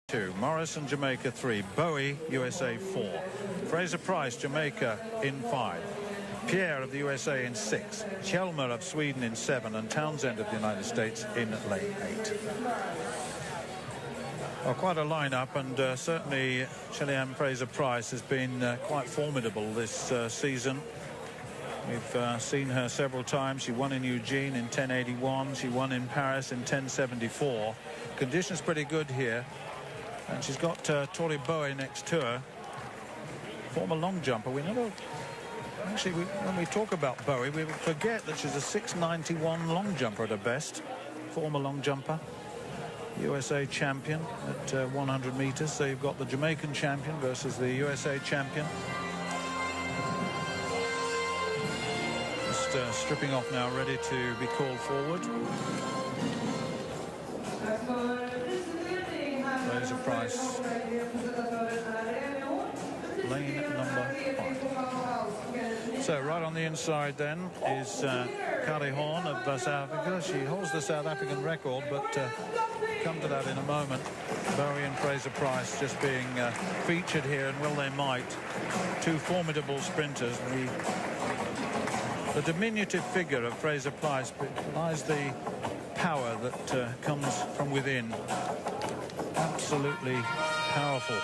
2. Morrison, Jamaica 3. Bowie, USA 4. Fraser Price, Jamaica in 5. Pierre of the USA in 6. Chelmer of Sweden in 7. And Townsend of the United States in lane 8. Well, quite a lineup, and certainly Shelly Fraser Price has been quite formidable this season. We've seen her several times. She won in Eugene in 10:81. She won in Paris in 10:74. Conditions pretty good here. And she's got Tori Bowie next to her. Former long jumper. We never... Actually, when we talk about Bowie, we forget that she's a 6'91" long jumper at her best. Former long jumper. USA champion at 100 meters. So you've got the Jamaican champion versus the USA champion. Just stripping off now, ready to be called forward. Fraser Price, lane number 5. So right on the inside then is Kari Horn of South Africa. She holds the South African record, but come to that in a moment. Bowie and Fraser Price just being featured here, and well they might. Two formidable sprinters. The diminutive figure of Fraser Price lies the power that comes from within. Absolutely powerful.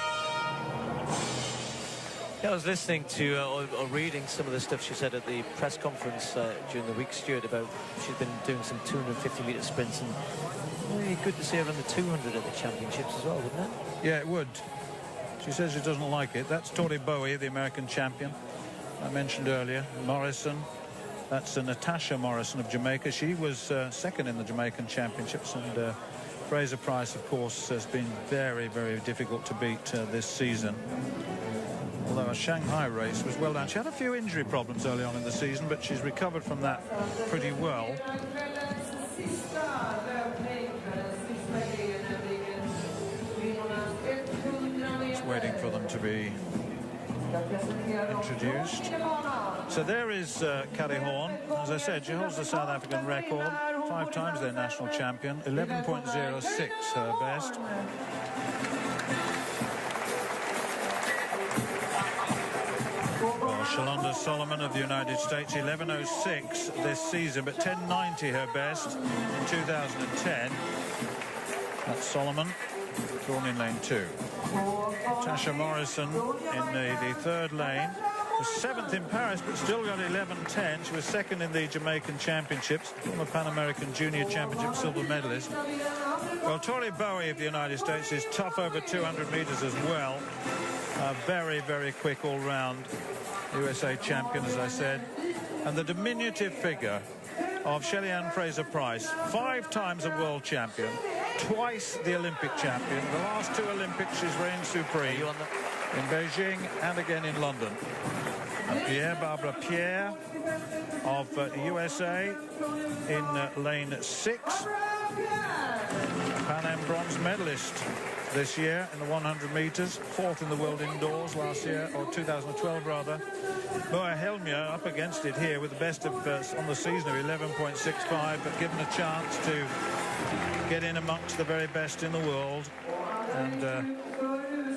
Yeah, I was listening to or reading some of the stuff she said at the press conference during the week, Stuart, about she's been doing some 250-meter sprints, and really good to see her run the 200 at the championships as well, wouldn't it? Yeah, it would. She says she doesn't like it. That's Tori Bowie, the American champion I mentioned earlier. Morrison. That's Natasha Morrison of Jamaica. She was second in the Jamaican championships, and Fraser Price, of course, has been very, very difficult to beat this season. Although a Shanghai race was well done. She had a few injury problems early on in the season, but she's recovered from that pretty well. Just waiting for them to be introduced. So there is Kari Horn. As I said, she holds the South African record. 5 times their national champion. 11.06 her best. Well, Shalonda Solomon of the United States, 11.06 this season, but 10.90 her best in 2010. That's Solomon, drawn in lane 2. Tasha Morrison in the third lane. Was 7th in Paris, but still got 11.10. She was second in the Jamaican Championships, former Pan American Junior Championship silver medalist. Well, Tori Bowie of the United States is tough over 200 meters as well. Very, very quick all-round USA champion, as I said. And the diminutive figure of Shelly Fraser Price, 5 times a world champion, twice the Olympic champion. The last 2 Olympics she's reigned supreme in Beijing and again in London. And Barbara Pierre of USA in lane 6. Pan Am bronze medalist this year in the 100 meters, 4th in the world indoors last year, or 2012 rather. Boa Helmia up against it here with the best of on the season of 11.65, but given a chance to get in amongst the very best in the world. And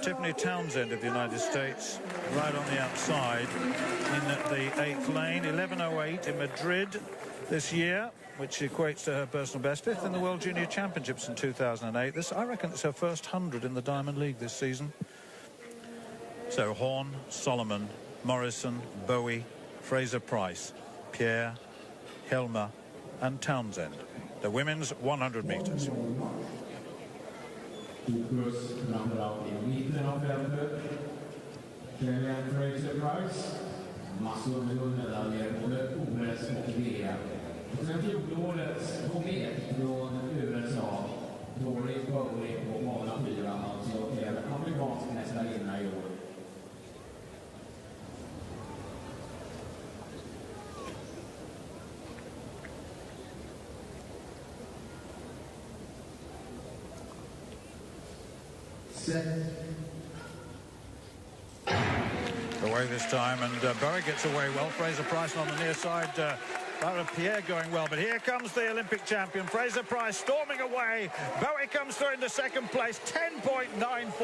Tiffany Townsend of the United States right on the outside in the 8th lane. 11.08 in Madrid this year, which equates to her personal best. 5th in the World Junior Championships in 2008. This, I reckon, it's her first 100 in the Diamond League this season. So Horn, Solomon, Morrison, Bowie, Fraser Price, Pierre, Helmer and Townsend. The women's 100 meters. Fraser Price, massor med guldmedaljer, både OS och VM. Och sen fjolårets komet från USA, Tori Bowie på bana 4, alltså är amerikansk mästarinna i år. Away this time, and Bowie gets away well. Fraser Price on the near side That of Pierre going well, but here comes the Olympic champion, Fraser Price, storming away. Bowie comes through into second place, 10.94.